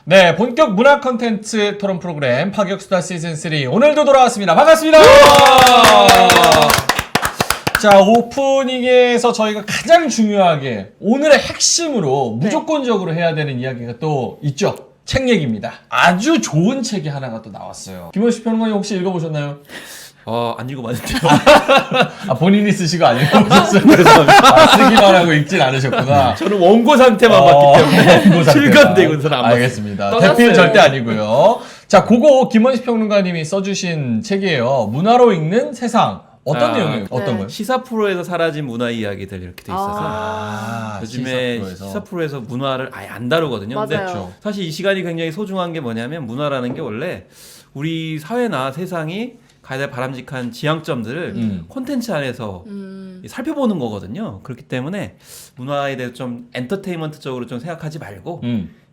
네, 본격 문화 콘텐츠 토론 프로그램 파격수다 시즌3 오늘도 돌아왔습니다. 반갑습니다. 자, 오프닝에서 저희가 가장 중요하게 오늘의 핵심으로 무조건적으로 해야 되는 이야기가 또 있죠. 책 얘기입니다. 아주 좋은 책이 하나가 또 나왔어요. 김원식 평론가님 혹시 읽어보셨나요? 안 읽어봤는데요. 본인이 쓰시고 안 읽어보셨어요? 쓰기만 하고 읽진 않으셨구나. 저는 원고 상태만 봤기 때문에 실감돼 이건서는 안 봤어요. 알겠습니다. 대필 절대 아니고요. 자, 그거 김원식 평론가님이 써주신 책이에요. 문화로 읽는 세상. 어떤 내용이에요? 어떤 거요? 시사 프로에서 사라진 문화 이야기들 이렇게 돼 있어서 요즘에 시사 프로에서 문화를 아예 안 다루거든요. 근데 그렇죠. 사실 이 시간이 굉장히 소중한 게 뭐냐면 문화라는 게 원래 우리 사회나 세상이 가야 될 바람직한 지향점들을 콘텐츠 안에서 살펴보는 거거든요. 그렇기 때문에 문화에 대해서 좀 엔터테인먼트적으로 좀 생각하지 말고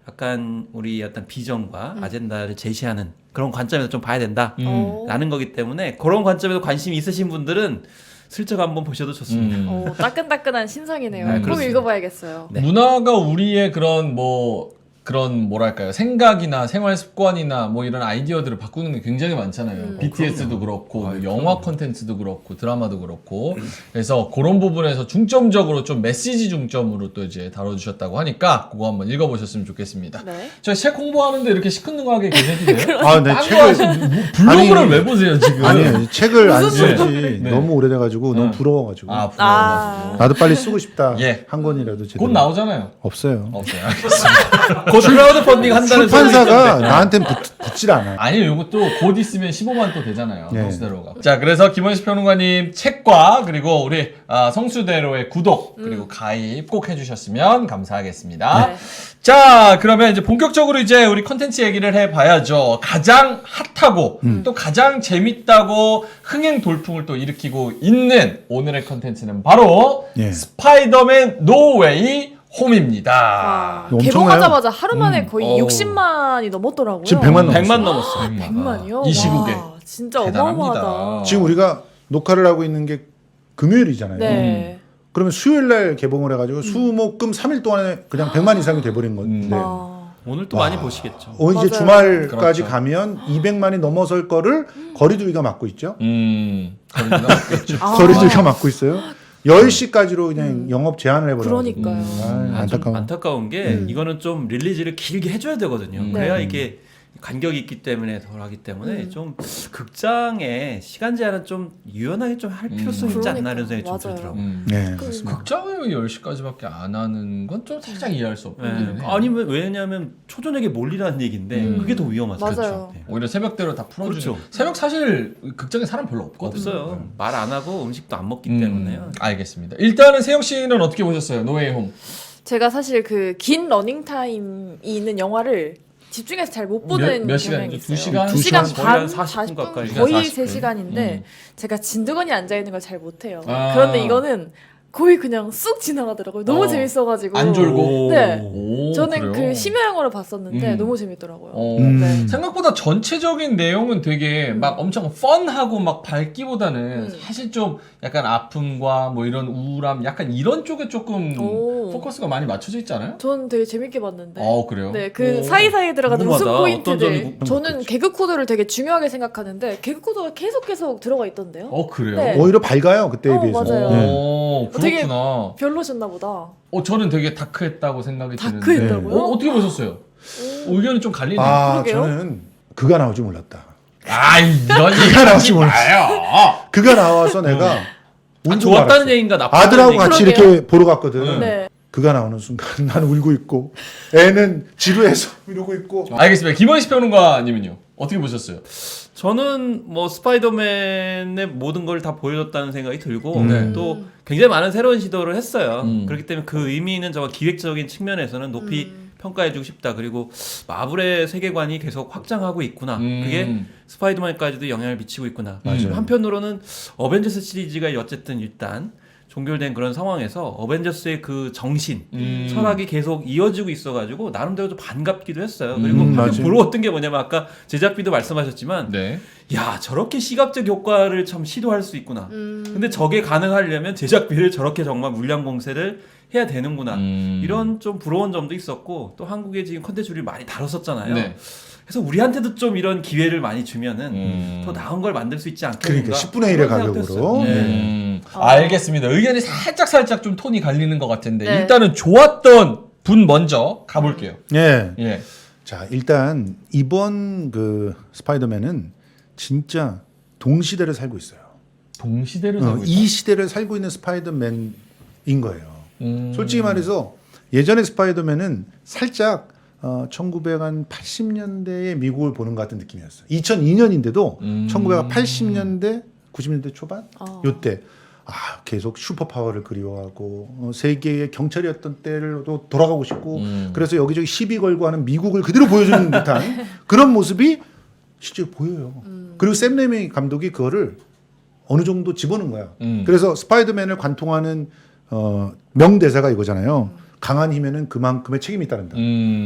약간 우리 어떤 비전과 아젠다를 제시하는 그런 관점에서 좀 봐야 된다라는 거기 때문에 그런 관점에서 관심이 있으신 분들은 슬쩍 한번 보셔도 좋습니다. 따끈따끈한 신상이네요. 네, 꼭 그렇습니다. 읽어봐야겠어요. 네. 문화가 우리의 그런 뭐랄까요, 생각이나 생활 습관이나 뭐 이런 아이디어들을 바꾸는 게 굉장히 많잖아요. BTS도 그렇고 영화 콘텐츠도 그렇고 드라마도 그렇고 그래서 그런 부분에서 중점적으로 좀 메시지 중점으로 또 이제 다뤄주셨다고 하니까 그거 한번 읽어보셨으면 좋겠습니다. 네. 저 책 홍보하는데 이렇게 시큰둥하게 계세요? 아, 네, 블로그를 아니, 왜 보세요 지금? 아니, 책을 안 무슨 쓴지 네. 너무 오래돼가지고 너무 부러워가지고 부러워가지고. 나도 빨리 쓰고 싶다. 예. 한 권이라도 제대로. 곧 나오잖아요. 없어요. 없어요. 알겠습니다. 곧 크라우드 펀딩 한다는 출판사가 나한테는 붙질 않아. 아니요, 요것도 곧 있으면 15만 또 되잖아요. 네. 성수대로가. 자, 그래서 김원식 평론가님 책과 그리고 우리 성수대로의 구독 그리고 가입 꼭 해주셨으면 감사하겠습니다. 네. 자, 그러면 이제 본격적으로 이제 우리 컨텐츠 얘기를 해봐야죠. 가장 핫하고 또 가장 재밌다고 흥행 돌풍을 또 일으키고 있는 오늘의 컨텐츠는 바로 예. 스파이더맨 노웨이 홈입니다. 엄청나요? 개봉하자마자 하루 만에 거의 어우. 60만이 넘었더라고요. 지금 100만 넘었어요. 100만 넘었어. 100만이요? 이 시국에. 진짜 대단합니다. 어마어마하다. 지금 우리가 녹화를 하고 있는 게 금요일이잖아요. 네. 그러면 수요일 날 개봉을 해가지고 수목금 3일 동안에 그냥 100만 이상이 돼버린 건데 오늘 또 많이 보시겠죠. 이제 맞아요. 주말까지 그렇죠. 가면 200만이 넘어설 거를 거리두기가 막고 있죠. 거리가 맞겠죠. 거리두기가 막고 있어요. 10시까지로 그냥 영업 제한을 해버려가지고. 그러니까요. 좀 안타까워. 안타까운 게 이거는 좀 릴리즈를 길게 해줘야 되거든요. 그래야 이게 간격이 있기 때문에 덜하기 때문에 좀 극장에 시간 제한은 좀 유연하게 좀 할 필요성이 있지 않나 이런 생각이 좀 맞아요. 들더라고요. 네, 그렇습니다. 극장을 10시까지밖에 안 하는 건 좀 살짝 이해할 수 없거든요. 네. 아니 왜냐면 초저녁에 몰리라는 얘기인데 그게 더 위험하죠. 맞아요. 그렇죠. 네. 오히려 새벽대로 다 풀어주죠. 그렇죠. 새벽 사실 극장에 사람 별로 없거든요. 없어요. 말 안 하고 음식도 안 먹기 때문에요. 알겠습니다. 일단은 세영 씨는 어떻게 보셨어요? 노웨이 홈. 제가 사실 그 긴 러닝 타임이 있는 영화를 집중해서 잘 못 보는 몇 경향이 시간이죠? 있어요. 2시간? 2시간 거의 반, 한 40분 가까이. 거의 40분. 3시간인데 제가 진드건이 앉아 있는 걸 잘 못해요. 아. 그런데 이거는 거의 그냥 쑥 지나가더라고요. 너무 재밌어가지고. 안 졸고? 네. 오, 저는 그래요? 그 심야 영화를 봤었는데 너무 재밌더라고요. 네. 생각보다 전체적인 내용은 되게 막 엄청 펀하고 막 밝기보다는 사실 좀 약간 아픔과 뭐 이런 우울함 약간 이런 쪽에 조금 오. 포커스가 많이 맞춰져 있잖아요? 전 되게 재밌게 봤는데. 그래요? 네, 그 사이사이에 들어가는 웃음 궁금하다. 어떤 점이 포인트들. 궁금하다. 저는 개그 코드를 되게 중요하게 생각하는데 개그 코드가 계속 들어가 있던데요. 그래요? 네. 오히려 밝아요 그때에 비해서. 맞아요. 네. 되게 그렇구나. 별로셨나 보다. 저는 되게 다크했다고 생각이 드는데. 다크했다고요? 어떻게 보셨어요? 의견이 좀 갈리네요. 그러게요. 저는 그가 나올 줄 몰랐다. 이런 얘기 나오지 하지 마요. 그가 나와서 내가 운 줄 좋았다는 알았어. 얘기인가 나빴다는 아들하고 얘기인가? 같이 그러게요. 이렇게 보러 갔거든. 네. 그가 나오는 순간 나는 울고 있고 애는 지루해서 이러고 있고. 알겠습니다. 김원식 평론가님은요? 어떻게 보셨어요? 저는 뭐 스파이더맨의 모든 걸 다 보여줬다는 생각이 들고 네. 또 굉장히 많은 새로운 시도를 했어요. 그렇기 때문에 그 의미는 정말 기획적인 측면에서는 높이 평가해주고 싶다. 그리고 마블의 세계관이 계속 확장하고 있구나. 그게 스파이더맨까지도 영향을 미치고 있구나. 맞아요. 한편으로는 어벤져스 시리즈가 어쨌든 일단 종결된 그런 상황에서 어벤져스의 그 정신, 철학이 계속 이어지고 있어가지고 나름대로 좀 반갑기도 했어요. 그리고 한편 맞아요. 부러웠던 게 뭐냐면 아까 제작비도 말씀하셨지만 네. 야 저렇게 시각적 효과를 참 시도할 수 있구나. 근데 저게 가능하려면 제작비를 저렇게 정말 물량 공세를 해야 되는구나. 이런 좀 부러운 점도 있었고 또 한국에 지금 컨텐츠를 많이 다뤘었잖아요. 네. 그래서 우리한테도 좀 이런 기회를 많이 주면은 더 나은 걸 만들 수 있지 않겠는가. 그러니까 10분의 1의 가격으로. 알겠습니다. 의견이 살짝 좀 톤이 갈리는 것 같은데 네. 일단은 좋았던 분 먼저 가볼게요. 예. 예. 자, 일단 이번 그 스파이더맨은 진짜 동시대를 살고 있어요. 동시대를 살고 이 시대를 살고 있는 스파이더맨인 거예요. 솔직히 말해서 예전의 스파이더맨은 살짝 1980년대의 미국을 보는 것 같은 느낌이었어요. 2002년인데도 1980년대, 90년대 초반 요때 계속 슈퍼파워를 그리워하고 세계의 경찰이었던 때를 또 돌아가고 싶고 그래서 여기저기 시비 걸고 하는 미국을 그대로 보여주는 듯한 그런 모습이 실제로 보여요. 그리고 샘 레이미 감독이 그거를 어느 정도 집어넣은 거야. 그래서 스파이더맨을 관통하는 명대사가 이거잖아요. 강한 힘에는 그만큼의 책임이 따른다.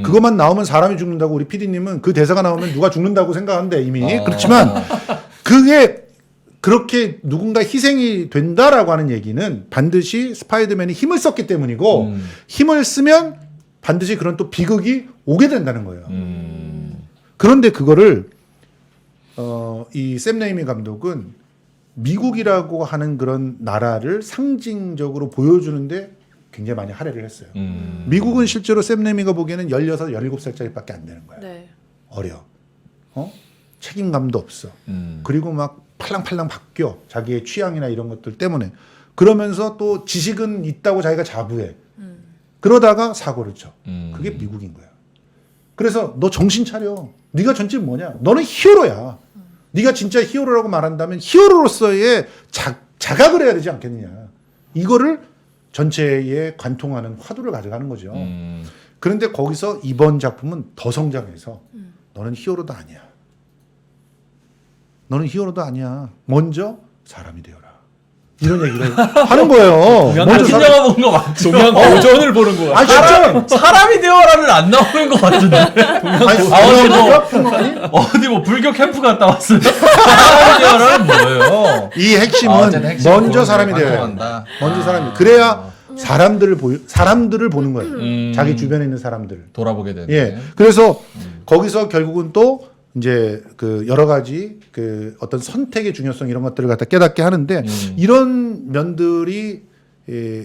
그것만 나오면 사람이 죽는다고 우리 PD님은 그 대사가 나오면 누가 죽는다고 생각하는데 이미 그렇지만 그게 그렇게 누군가 희생이 된다라고 하는 얘기는 반드시 스파이더맨이 힘을 썼기 때문이고 힘을 쓰면 반드시 그런 또 비극이 오게 된다는 거예요. 그런데 그거를 이 샘 레이미 감독은 미국이라고 하는 그런 나라를 상징적으로 보여주는데 굉장히 많이 할애를 했어요. 미국은 실제로 샘 레이미가 보기에는 16, 17살짜리밖에 안 되는 거야. 네. 어려. 책임감도 없어. 그리고 막 팔랑팔랑 바뀌어. 자기의 취향이나 이런 것들 때문에. 그러면서 또 지식은 있다고 자기가 자부해. 그러다가 사고를 쳐. 그게 미국인 거야. 그래서 너 정신 차려. 네가 전체 뭐냐? 너는 히어로야. 네가 진짜 히어로라고 말한다면 히어로로서의 자각을 해야 되지 않겠느냐. 이거를 전체에 관통하는 화두를 가져가는 거죠. 그런데 거기서 이번 작품은 더 성장해서 너는 히어로도 아니야. 너는 히어로도 아니야. 먼저 사람이 되어라. 이런 얘기를 하는 거예요. 먼저 영화 보는 거 맞죠? 동양 고전을 보는 거야. 아 진짜. 사람이 되어라는 안 나오는 것 같은데. 어디 뭐 불교 캠프 갔다 왔어요? 사람이 되어라는 뭐예요? 이 핵심은 어쨌든 핵심은 먼저 사람이 되어야 관통한다. 먼저 사람이. 그래야 사람들을 보는 거예요. 자기 주변에 있는 사람들. 돌아보게 되는. 예. 그래서 거기서 결국은 또 이제 그 여러 가지 그 어떤 선택의 중요성 이런 것들을 갖다 깨닫게 하는데 이런 면들이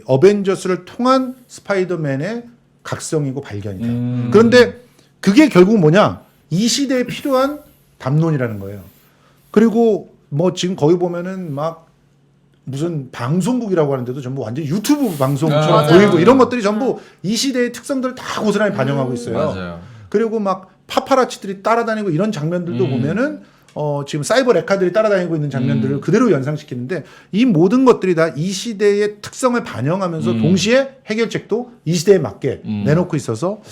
어벤져스를 통한 스파이더맨의 각성이고 발견이다. 그런데 그게 결국 뭐냐? 이 시대에 필요한 담론이라는 거예요. 그리고 뭐 지금 거기 보면은 막 무슨 방송국이라고 하는데도 전부 완전 유튜브 방송처럼 보이고 이런 것들이 전부 이 시대의 특성들을 다 고스란히 반영하고 있어요. 맞아요. 그리고 막 파파라치들이 따라다니고 이런 장면들도 보면은 지금 사이버 레카들이 따라다니고 있는 장면들을 그대로 연상시키는데 이 모든 것들이 다 이 시대의 특성을 반영하면서 동시에 해결책도 이 시대에 맞게 내놓고 있어서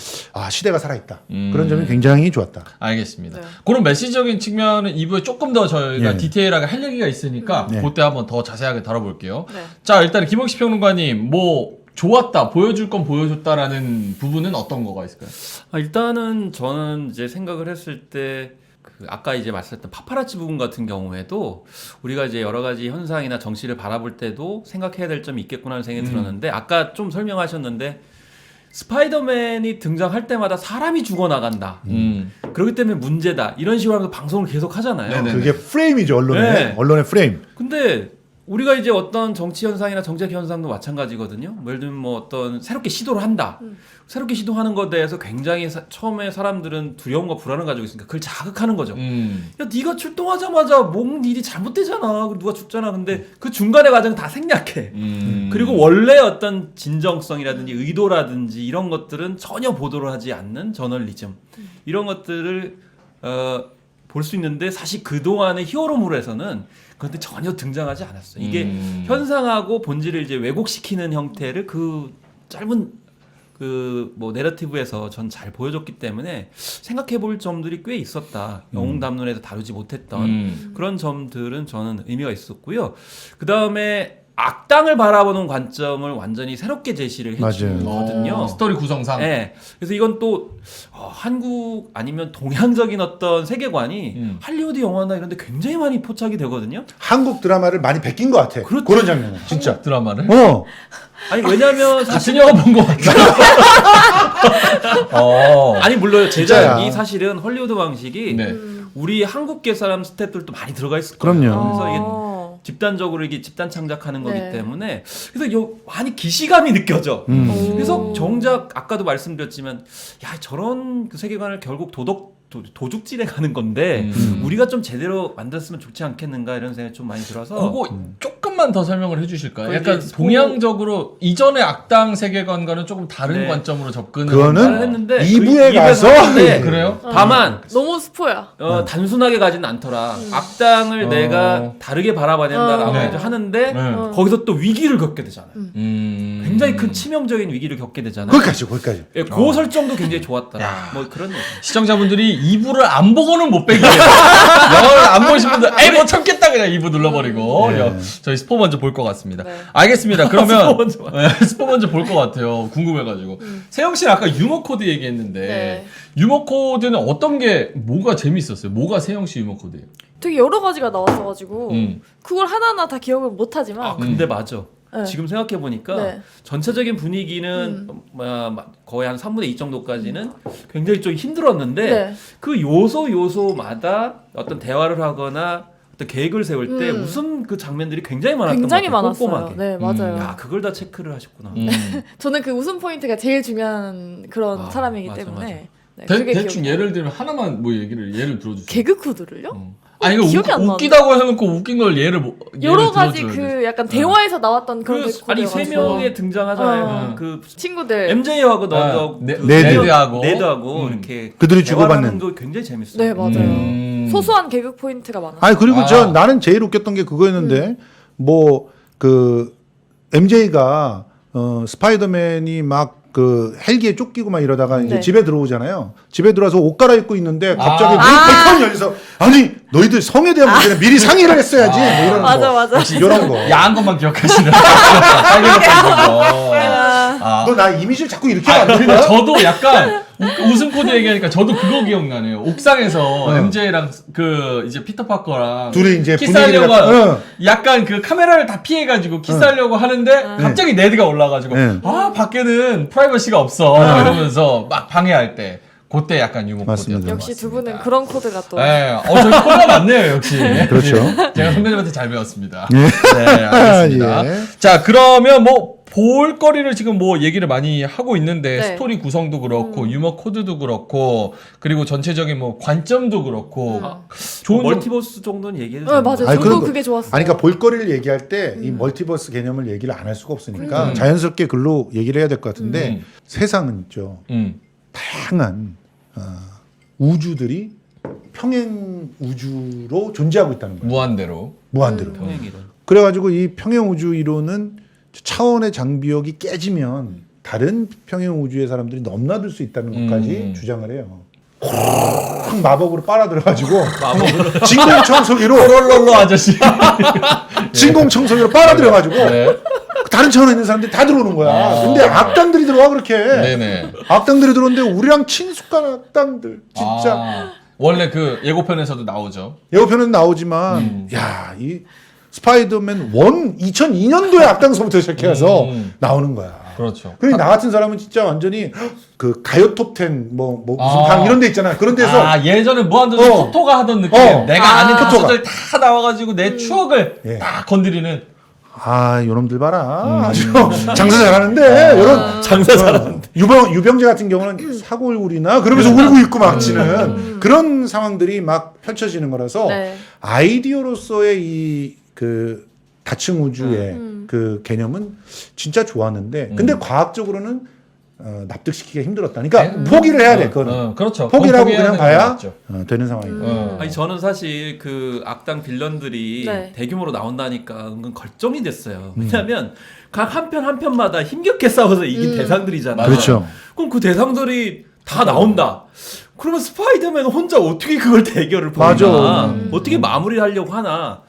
시대가 살아있다. 그런 점이 굉장히 좋았다. 알겠습니다. 네. 그런 메시지적인 측면은 2부에 조금 더 저희가 예. 디테일하게 할 얘기가 있으니까 네. 그때 한번 더 자세하게 다뤄볼게요. 네. 자, 일단 김홍식 평론가님 뭐 좋았다, 보여줄 건 보여줬다라는 부분은 어떤 거가 있을까요? 일단은 저는 이제 생각을 했을 때 그 아까 이제 말씀했던 파파라치 부분 같은 경우에도 우리가 이제 여러 가지 현상이나 정치를 바라볼 때도 생각해야 될 점이 있겠구나라는 생각이 들었는데 아까 좀 설명하셨는데 스파이더맨이 등장할 때마다 사람이 죽어나간다. 그렇기 때문에 문제다. 이런 식으로 하면서 방송을 계속 하잖아요. 네네. 그게 프레임이죠, 네. 언론의 프레임. 근데 우리가 이제 어떤 정치 현상이나 정책 현상도 마찬가지거든요. 예를 들면 뭐 어떤 새롭게 시도를 한다. 새롭게 시도하는 것에 대해서 굉장히 처음에 사람들은 두려움과 불안을 가지고 있으니까 그걸 자극하는 거죠. 야, 네가 출동하자마자 뭔 일이 잘못되잖아. 누가 죽잖아. 근데 그 중간의 과정 다 생략해. 그리고 원래 어떤 진정성이라든지 의도라든지 이런 것들은 전혀 보도를 하지 않는 저널리즘. 이런 것들을 볼 수 있는데 사실 그동안의 히어로물에서는 그런데 전혀 등장하지 않았어요. 이게 현상하고 본질을 이제 왜곡시키는 형태를 그 짧은 그 뭐 내러티브에서 전 잘 보여줬기 때문에 생각해 볼 점들이 꽤 있었다. 영웅 담론에서 다루지 못했던 그런 점들은 저는 의미가 있었고요. 그 다음에 악당을 바라보는 관점을 완전히 새롭게 제시를 해주거든요. 스토리 구성상. 네. 그래서 이건 또 한국 아니면 동양적인 어떤 세계관이 할리우드 영화나 이런 데 굉장히 많이 포착이 되거든요. 한국 드라마를 많이 베낀 것 같아. 그렇죠. 그런 장면은 진짜. 한국 드라마를. 아니 왜냐면 같은 영화 본 것 같아. 아니 물론 진짜야. 제작이 사실은 헐리우드 방식이 네. 우리 한국계 사람 스태프들도 많이 들어가 있을 거예요. 그럼요. 그래서 이게 집단적으로 이게 집단 창작하는 거기 네. 때문에 그래서 많이 기시감이 느껴져. 그래서 정작 아까도 말씀드렸지만 야 저런 그 세계관을 결국 도둑질해 가는 건데 우리가 좀 제대로 만들었으면 좋지 않겠는가 이런 생각이 좀 많이 들어서 그거 조금만 더 설명을 해주실까요? 그게 약간 동양적으로 이전의 악당 세계관과는 조금 다른 네. 관점으로 접근을 그거는 한다? 했는데 2부에 가서 그래요? 다만 너무 스포야. 단순하게 가진 않더라. 악당을 내가 다르게 바라봐야 된다라고 네. 하는데 네. 거기서 또 위기를 겪게 되잖아요. 굉장히 큰 치명적인 위기를 겪게 되잖아요. 거기까지. 예, 그 설정도 굉장히 좋았더라. 뭐 그런 얘기. 시청자분들이 2부를 안 보고는 못 빼게 영화를 안 보신 분들 에이 뭐 참겠다 그냥 2부 눌러버리고 네. 저희 스포 먼저 볼 것 같습니다. 네. 알겠습니다. 그러면 스포 먼저 봐. 스포 먼저 볼 것 같아요. 궁금해가지고 세영 씨는 아까 유머 코드 얘기했는데 네. 유머 코드는 어떤 게 뭐가 재밌었어요? 뭐가 세영 씨 유머 코드예요? 되게 여러 가지가 나왔어가지고 음. 그걸 하나하나 다 기억을 못하지만 근데 맞아. 네. 지금 생각해 보니까 네. 전체적인 분위기는 거의 한 3분의 2 정도까지는 굉장히 좀 힘들었는데 네. 그 요소마다 어떤 대화를 하거나 어떤 계획을 세울 때 웃음 그 장면들이 굉장히 많았던 굉장히 것 같아요. 많았어요. 꼼꼼하게. 네, 맞아요. 야 그걸 다 체크를 하셨구나. 저는 그 웃음 포인트가 제일 중요한 그런 사람이기 맞아, 때문에 맞아. 네, 그게 대충 기억나요. 예를 들면 하나만 뭐 예를 들어주세요. 개그 코드를요? 아니 이거 기억이 안 나는데. 웃기다고 해놓고 웃긴 걸 예를 여러 가지 들어줘야 돼. 그 약간 대화에서 나왔던 그런 그, 개그 아니 코드여가지고. 세 명의 등장하잖아요. 그 친구들. MJ하고 너도 네드하고 네드하고 이렇게 그들이 대화하는 주고받는. 거 굉장히 재밌어요. 네 맞아요. 소소한 개그 포인트가 많아요. 아니 그리고 나는 제일 웃겼던 게 그거였는데 뭐 그 MJ가 스파이더맨이 막 그 헬기에 쫓기고 막 이러다가 이제 네. 집에 들어오잖아요. 집에 들어와서 옷 갈아입고 있는데 갑자기 문이 벌컥 열려서 아니 너희들 성에 대한 문제는 미리 상의를 했어야지. 뭐 이러는 맞아 거. 맞아. 이런 거. 야한 것만 기억하시는. 너 나 이미지를 자꾸 이렇게 아, 만드는 그리고 거야? 저도 약간 웃음 코드 얘기하니까 저도 그거 기억나네요. 옥상에서 MJ랑 그 이제 피터 파커랑 둘이 이제 키스하려고 분위기를 약간 그 카메라를 다 피해가지고 키스하려고 하는데 갑자기 네드가 올라가지고 아 밖에는 프라이버시가 없어 이러면서 막 방해할 때 그때 약간 유머 맞습니다. 코드였던 역시 것 두 같습니다. 분은 그런 코드가 또. 네, 저희 코드가 많네요, 역시. 그렇죠. 네, 제가 선배님한테 잘 배웠습니다. 네, 알겠습니다. 예. 자, 그러면 뭐 볼거리를 지금 뭐 얘기를 많이 하고 있는데 네. 스토리 구성도 그렇고 유머 코드도 그렇고 그리고 전체적인 뭐 관점도 그렇고 좋은 멀티버스 정도는 얘기해도 네 맞아요. 아니, 저도 그런 거- 그게 좋았어요. 아니 그러니까 볼거리를 얘기할 때 이 멀티버스 개념을 얘기를 안 할 수가 없으니까 자연스럽게 글로 얘기를 해야 될 것 같은데 세상은 있죠. 다양한 우주들이 평행 우주로 존재하고 있다는 거예요. 무한대로. 무한대로. 평행이론. 그래가지고 이 평행 우주 이론은 차원의 장벽이 깨지면 다른 평행 우주의 사람들이 넘나들 수 있다는 것까지 주장을 해요. 확 마법으로 빨아들여가지고 진공 청소기로 롤롤러 아저씨. 진공 청소기로 빨아들여가지고 네. 다른 차원에 있는 사람들이 다 들어오는 거야. 근데 악당들이 들어와 그렇게. 네네. 악당들이 들어오는데 우리랑 친숙한 악당들 진짜 원래 그 예고편에서도 나오죠. 예고편은 나오지만 야 이 스파이더맨 1 2002년도에 악당서부터 시작해서 나오는 거야. 그렇죠. 그러니까 나 같은 사람은 진짜 완전히 그 가요 톱10 뭐 무슨 방 이런 데 있잖아. 그런 데서 예전에 무한도전 토토가 하던 느낌. 내가 아는 토토들 다 나와가지고 내 추억을 예. 딱 건드리는. 요놈들 봐라. 아주 장사 잘하는데 이런 장사 잘하는데. 유병재 같은 경우는 사고 얼굴이나 그러면서 울고 있고 막 지는 그런 상황들이 막 펼쳐지는 거라서 네. 아이디어로서의 이 그 다층 우주의 그 개념은 진짜 좋았는데 근데 과학적으로는 납득시키기가 힘들었다. 그러니까 포기를 해야 돼. 그거는 그렇죠. 포기를 하고 포기해야 그냥 되는 봐야 거 맞죠. 되는 상황이에요. 아니 저는 사실 그 악당 빌런들이 네. 대규모로 나온다니까 은근 걱정이 됐어요. 왜냐하면 각 한 편 한 편마다 힘겹게 싸워서 이긴 대상들이잖아요. 그렇죠. 그럼 그 대상들이 다 나온다. 그러면 스파이더맨 혼자 어떻게 그걸 대결을 보나? 맞아. 어떻게 마무리하려고 하나?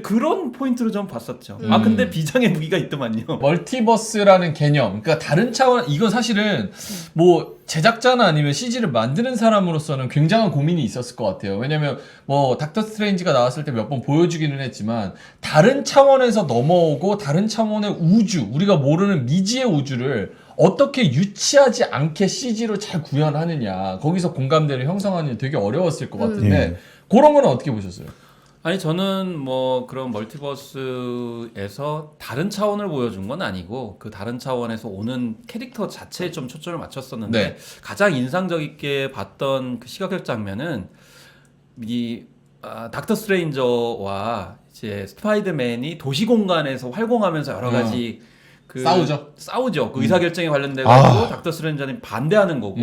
그런 포인트로 좀 봤었죠. 아 근데 비장의 무기가 있더만요. 멀티버스라는 개념, 그러니까 다른 차원, 이건 사실은 뭐 제작자나 아니면 CG를 만드는 사람으로서는 굉장한 고민이 있었을 것 같아요. 왜냐면 뭐 닥터 스트레인지가 나왔을 때 몇 번 보여주기는 했지만 다른 차원에서 넘어오고 다른 차원의 우주, 우리가 모르는 미지의 우주를 어떻게 유치하지 않게 CG로 잘 구현하느냐, 거기서 공감대를 형성하는 게 되게 어려웠을 것 같은데 그런 거는 어떻게 보셨어요? 아니 저는 뭐 그런 멀티버스에서 다른 차원을 보여준 건 아니고 그 다른 차원에서 오는 캐릭터 자체에 좀 초점을 맞췄었는데 네. 가장 인상적이게 봤던 그 시각적 장면은 이 닥터 스트레인저와 이제 스파이더맨이 도시 공간에서 활공하면서 여러 가지 그 싸우죠. 그 의사결정에 관련돼 가지고 닥터 스트레인저는 반대하는 거고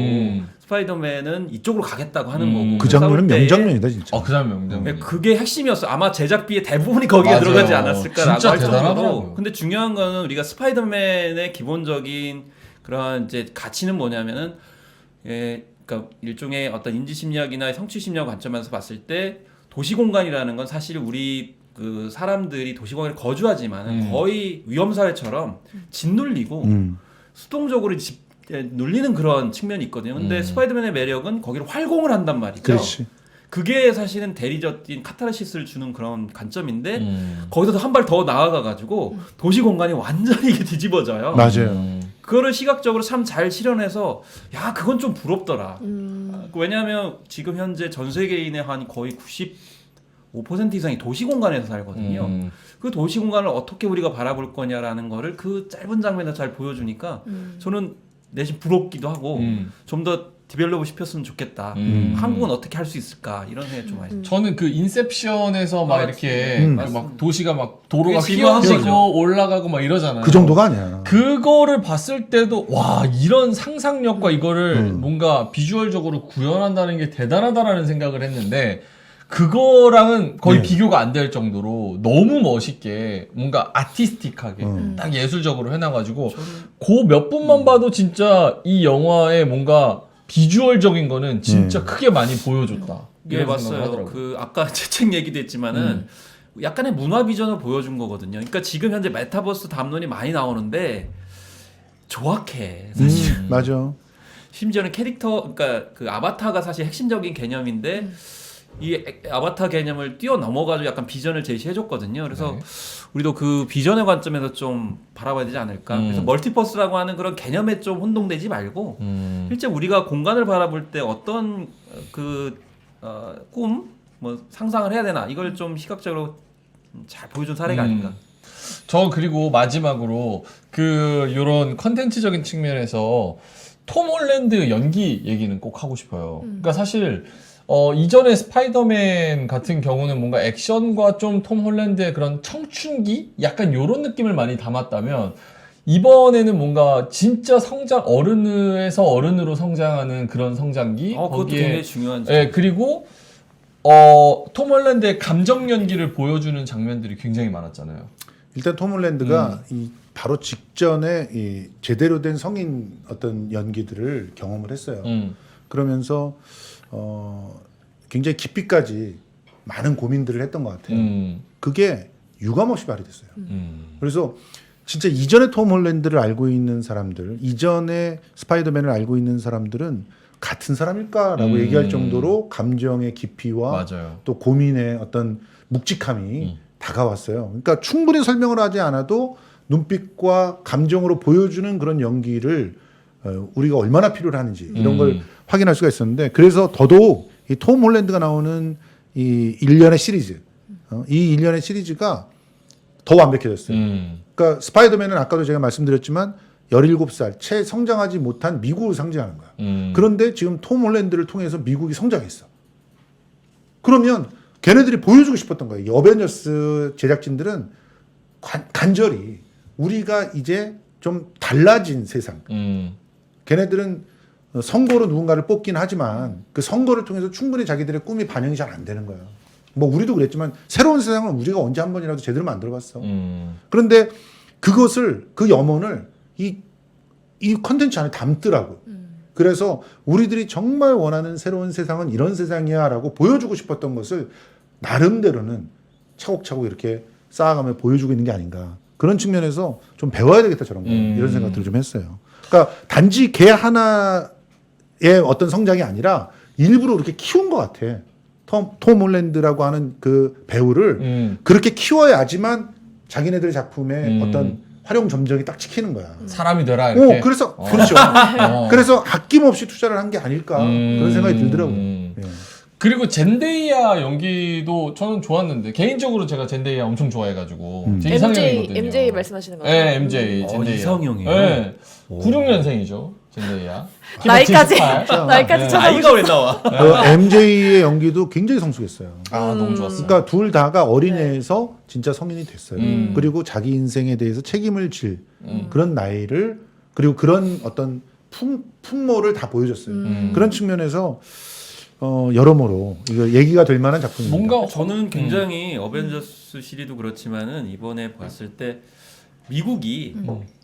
스파이더맨은 이쪽으로 가겠다고 하는 거고 그 장면은 명장면이다 진짜. 그 장면 명장면. 네, 그게 핵심이었어. 아마 제작비의 대부분이 거기에 맞아요. 들어가지 않았을까라고 진짜 할 정도로. 대단하더라고요. 근데 중요한 거는 우리가 스파이더맨의 기본적인 그런 이제 가치는 뭐냐면은 그러니까 일종의 어떤 인지 심리학이나 성취 심리학 관점에서 봤을 때 도시 공간이라는 건 사실 우리 그 사람들이 도시 공간에 거주하지만 거의 위험 사회처럼 짓눌리고 수동적으로 눌리는 그런 측면이 있거든요. 근데 스파이더맨의 매력은 거기를 활공을 한단 말이죠. 그렇지. 그게 사실은 대리적인 카타르시스를 주는 그런 관점인데 거기서도 한 발 더 나아가가지고 도시 공간이 완전히 이게 뒤집어져요. 맞아요. 그거를 시각적으로 참 잘 실현해서 야 그건 좀 부럽더라. 왜냐하면 지금 현재 전 세계인의 한 거의 95% 이상이 도시 공간에서 살거든요. 그 도시 공간을 어떻게 우리가 바라볼 거냐라는 거를 그 짧은 장면에서 잘 보여주니까 저는 내심 부럽기도 하고 좀 더 디벨롭을 시켰으면 좋겠다. 한국은 어떻게 할 수 있을까 이런 생각이 좀 많이 들어요. 저는 그 인셉션에서 막 이렇게 그 막 맞습니다. 도시가 막 도로가 그게 지루한 거죠. 휘어지고 올라가고 막 이러잖아요. 그 정도가 아니야. 그거를 봤을 때도 와 이런 상상력과 이거를 뭔가 비주얼적으로 구현한다는 게 대단하다라는 생각을 했는데 그거랑은 거의 비교가 안 될 정도로 너무 멋있게 뭔가 아티스틱하게 딱 예술적으로 해놔가지고 그 몇 분만 봐도 진짜 이 영화의 뭔가 비주얼적인 거는 진짜 크게 많이 보여줬다. 예, 이런 생각을 맞아요. 하더라고요. 그 아까 채책 얘기도 했지만은 약간의 문화 비전을 보여준 거거든요. 그러니까 지금 현재 메타버스 담론이 많이 나오는데 정확해 사실. 맞아. 심지어는 캐릭터, 그러니까 그 아바타가 사실 핵심적인 개념인데 이 아바타 개념을 뛰어넘어가지고 약간 비전을 제시해줬거든요. 그래서 우리도 그 비전의 관점에서 좀 바라봐야 되지 않을까. 그래서 멀티버스라고 하는 그런 개념에 좀 혼동되지 말고 실제 우리가 공간을 바라볼 때 어떤 그 꿈, 뭐 상상을 해야 되나 이걸 좀 시각적으로 잘 보여준 사례가 아닌가. 저 그리고 마지막으로 그 요런 컨텐츠적인 측면에서 톰 홀랜드 연기 얘기는 꼭 하고 싶어요. 그러니까 사실 이전에 스파이더맨 같은 경우는 뭔가 액션과 좀 톰 홀랜드의 그런 청춘기? 약간 요런 느낌을 많이 담았다면 이번에는 뭔가 진짜 성장, 어른에서 어른으로 성장하는 그런 성장기? 그것도 굉장히 중요한 점. 예, 그리고 톰 홀랜드의 감정 연기를 보여주는 장면들이 굉장히 많았잖아요. 일단 톰 홀랜드가 이 바로 직전에 이 제대로 된 성인 어떤 연기들을 경험을 했어요. 그러면서 굉장히 깊이까지 많은 고민들을 했던 것 같아요. 그게 유감없이 발휘됐어요. 그래서 진짜 이전에 톰 홀랜드를 알고 있는 사람들, 이전에 스파이더맨을 알고 있는 사람들은 같은 사람일까라고 얘기할 정도로 감정의 깊이와 맞아요. 또 고민의 어떤 묵직함이 다가왔어요. 그러니까 충분히 설명을 하지 않아도 눈빛과 감정으로 보여주는 그런 연기를 우리가 얼마나 필요로 하는지 이런 걸 확인할 수가 있었는데 그래서 더더욱 이 톰 홀랜드가 나오는 이 일련의 시리즈, 이 일련의 시리즈가 더 완벽해졌어요. 그러니까 스파이더맨은 아까도 제가 말씀드렸지만 17살 채 성장하지 못한 미국을 상징하는 거야. 그런데 지금 톰 홀랜드를 통해서 미국이 성장했어. 그러면 걔네들이 보여주고 싶었던 거예요. 이 어벤져스 제작진들은 간절히 우리가 이제 좀 달라진 세상. 걔네들은 선거로 누군가를 뽑긴 하지만 그 선거를 통해서 충분히 자기들의 꿈이 반영이 잘 안 되는 거예요. 뭐 우리도 그랬지만 새로운 세상을 우리가 언제 한 번이라도 제대로 만들어봤어. 그런데 그것을 그 염원을 이 컨텐츠 안에 담더라고. 그래서 우리들이 정말 원하는 새로운 세상은 이런 세상이야라고 보여주고 싶었던 것을 나름대로는 차곡차곡 이렇게 쌓아가며 보여주고 있는 게 아닌가. 그런 측면에서 좀 배워야 되겠다 저런 거 이런 생각들을 좀 했어요. 그러니까 단지 걔 하나의 어떤 성장이 아니라 일부러 그렇게 키운 것 같아. 톰 홀랜드라고 하는 그 배우를 그렇게 키워야지만 자기네들 작품의 어떤 활용 점정이 딱 찍히는 거야. 사람이 되라 이렇게. 그래서 그렇죠. 그래서 아낌없이 투자를 한 게 아닐까 그런 생각이 들더라고요. 예. 그리고 젠데이아 연기도 저는 좋았는데 개인적으로 제가 젠데이아 엄청 좋아해가지고 제 이상형이거든요. MJ 말씀하시는 거예요? 네, MJ 젠데이아. 이상형이에요? 네, 96년생이죠 젠데이아. 나이까지 네. 나이가 왜 나와? 그 MJ의 연기도 굉장히 성숙했어요. 아 너무 좋았어요. 그러니까 둘 다가 어린애에서 진짜 성인이 됐어요. 그리고 자기 인생에 대해서 책임을 질 그런 나이를 그리고 그런 어떤 풍모를 다 보여줬어요. 그런 측면에서 여러모로 이거 얘기가 될 만한 작품입니다. 뭔가 저는 굉장히 어벤져스 시리도 그렇지만은 이번에 봤을 때 미국이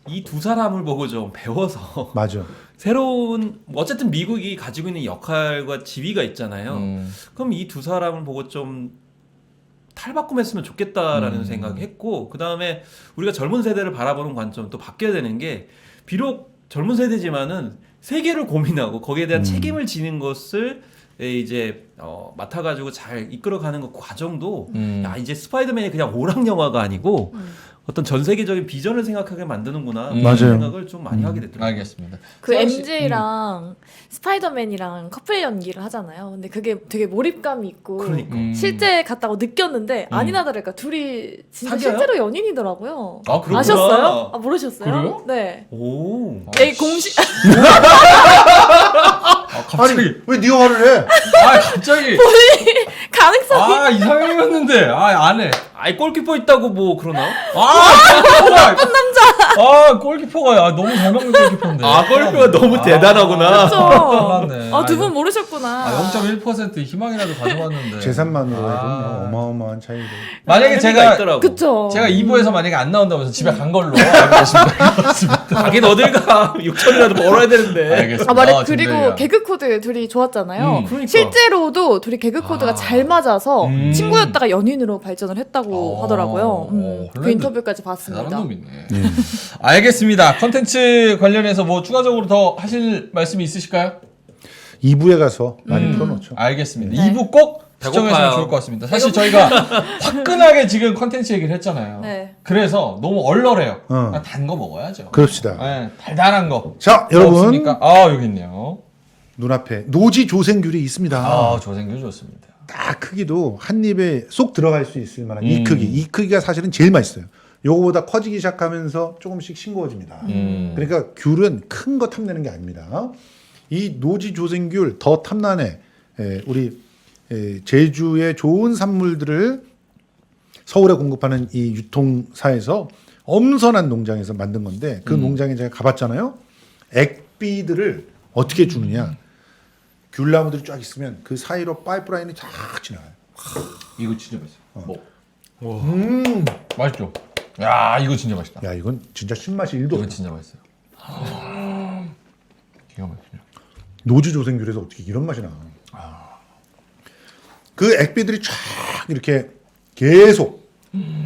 이 두 사람을 보고 좀 배워서 맞아. 새로운 어쨌든 미국이 가지고 있는 역할과 지위가 있잖아요. 그럼 이 두 사람을 보고 좀 탈바꿈했으면 좋겠다라는 생각했고 그 다음에 우리가 젊은 세대를 바라보는 관점 또 바뀌어야 되는 게 비록 젊은 세대지만은 세계를 고민하고 거기에 대한 책임을 지는 것을 이제 맡아가지고 잘 이끌어가는 그 과정도 야 이제 스파이더맨이 그냥 오락 영화가 아니고 어떤 전 세계적인 비전을 생각하게 만드는구나 그런 맞아요. 생각을 좀 많이 하게 되더라고요. 알겠습니다. 그 MJ랑 스파이더맨이랑 커플 연기를 하잖아요. 근데 그게 되게 몰입감이 있고 그러니까. 실제 같다고 느꼈는데 아니나 다를까 둘이 진짜 사귀어요? 실제로 연인이더라고요. 아, 그렇구나. 아셨어요? 아 모르셨어요? 그래요? 네. 오. 이 공식 갑자기 아니 왜 네가 화를 해? 갑자기 가능성이 이상형이었는데 안 해. 아이 골키퍼 있다고 뭐 그러나? 나쁜 남자. 골키퍼가 너무 잘 막는 골키퍼인데. 골키퍼가 너무 대단하구나. 몰랐네. 두 분 모르셨구나. 0.1% 희망이라도 가져왔는데. 재산만으로 해도 어마어마한 차이로. 만약에 재미가 있더라고. 그쵸. 제가 2부에서 만약에 안 나온다고 해서 집에 간 걸로 알고 계십니다. 가긴 어딜 가. 6천이라도 벌어야 되는데. 알겠습니다. 그리고 젠데이아. 개그 코드 둘이 좋았잖아요. 그러니까. 실제로도 둘이 개그 코드가 잘 맞아서 친구였다가 연인으로 발전을 했다고 어, 하더라고요. 그 홀랜드 인터뷰까지 대단한 봤습니다. 놈이네. 알겠습니다. 컨텐츠 관련해서 뭐 추가적으로 더 하실 말씀이 있으실까요? 2부에 가서 많이 풀어놓죠. 알겠습니다. 2부 꼭 시청하시면 배고파요. 좋을 것 같습니다. 사실 저희가 화끈하게 지금 컨텐츠 얘기를 했잖아요. 네. 그래서 너무 얼얼해요. 단 거 먹어야죠. 그럽시다. 네, 달달한 거. 자, 뭐 여러분 없습니까? 여기 있네요. 눈앞에 노지 조생귤이 있습니다. 조생귤 좋습니다. 딱 크기도 한 입에 쏙 들어갈 수 있을 만한 이 크기. 이 크기가 사실은 제일 맛있어요. 요거보다 커지기 시작하면서 조금씩 싱거워집니다. 그러니까 귤은 큰 거 탐내는 게 아닙니다. 이 노지 조생귤 더 탐나네. 우리 제주의 좋은 산물들을 서울에 공급하는 이 유통사에서 엄선한 농장에서 만든 건데 그 농장에 제가 가봤잖아요. 액비들을 어떻게 주느냐. 귤나무들이 쫙 있으면 그 사이로 파이프라인이 쫙 지나가요. 이거 진짜 맛있어요. 맛있죠? 야, 이거 진짜 맛있다. 야, 이건 진짜 신맛이 1도 이건 없다. 진짜 맛있어요. 기가 막히네. 노지 조생귤에서 어떻게 이런 맛이 나. 그 액비들이 쫙 이렇게 계속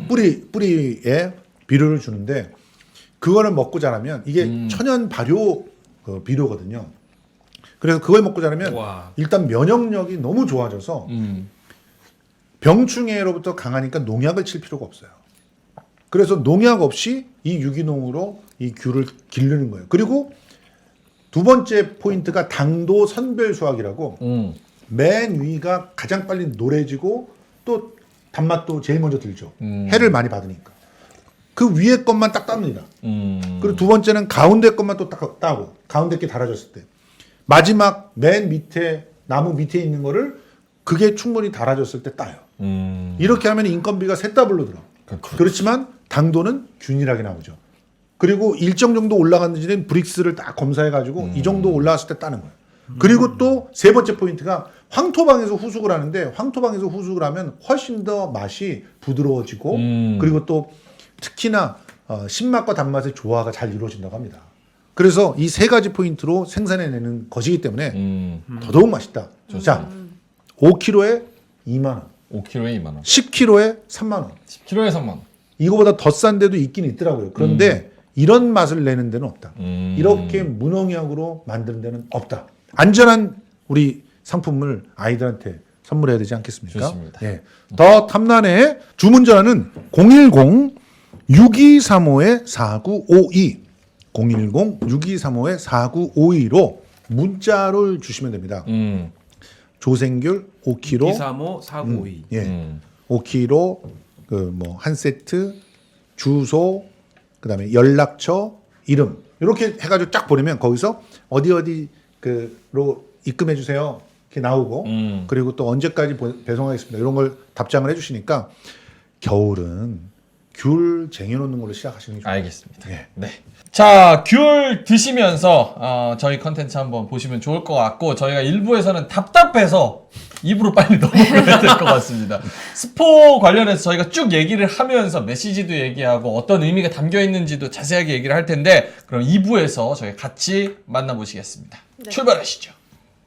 뿌리에 비료를 주는데 그거를 먹고 자라면 이게 천연 발효 비료거든요. 그래서 그걸 먹고 자라면 와. 일단 면역력이 너무 좋아져서 병충해로부터 강하니까 농약을 칠 필요가 없어요. 그래서 농약 없이 이 유기농으로 이 귤을 기르는 거예요. 그리고 두 번째 포인트가 당도 선별 수확이라고 맨 위가 가장 빨리 노래지고 또 단맛도 제일 먼저 들죠. 해를 많이 받으니까. 그 위에 것만 딱 땁니다. 그리고 두 번째는 가운데 것만 또 따고 가운데 게 달아졌을 때 마지막 맨 밑에 나무 밑에 있는 거를 그게 충분히 달아졌을 때 따요. 이렇게 하면 인건비가 셋 더블로 들어. 그렇지만 당도는 균일하게 나오죠. 그리고 일정 정도 올라갔는 지는 브릭스를 딱 검사해가지고 이 정도 올라왔을 때 따는 거예요. 그리고 또 세 번째 포인트가 황토방에서 후숙을 하는데 황토방에서 후숙을 하면 훨씬 더 맛이 부드러워지고 그리고 또 특히나 신맛과 단맛의 조화가 잘 이루어진다고 합니다. 그래서 이 세 가지 포인트로 생산해내는 것이기 때문에 더더욱 맛있다. 자, 5kg에 2만 원. 5kg에 2만 원. 10kg에 3만 원. 10kg에 3만 원. 이거보다 더 싼 데도 있긴 있더라고요. 그런데 이런 맛을 내는 데는 없다. 이렇게 무농약으로 만드는 데는 없다. 안전한 우리 상품을 아이들한테 선물해야 되지 않겠습니까? 좋습니다. 예. 더 탐난의 주문 전화는 010-6235-4952 010-6235-4952로 문자를 주시면 됩니다. 조생귤 5kg 235 4952. 예. 5kg 그 뭐 한 세트 주소 그다음에 연락처 이름 이렇게 해가지고 쫙 보내면 거기서 어디 그로 입금해 주세요 이렇게 나오고 그리고 또 언제까지 배송하겠습니다 이런 걸 답장을 해주시니까 겨울은 귤 쟁여놓는 걸로 시작하시는 게 좋아요. 알겠습니다. 예. 네. 자, 귤 드시면서 저희 컨텐츠 한번 보시면 좋을 것 같고 저희가 1부에서는 답답해서 2부로 빨리 넘어가야 될 것 같습니다. 스포 관련해서 저희가 쭉 얘기를 하면서 메시지도 얘기하고 어떤 의미가 담겨 있는지도 자세하게 얘기를 할 텐데 그럼 2부에서 저희 같이 만나보시겠습니다. 네. 출발하시죠.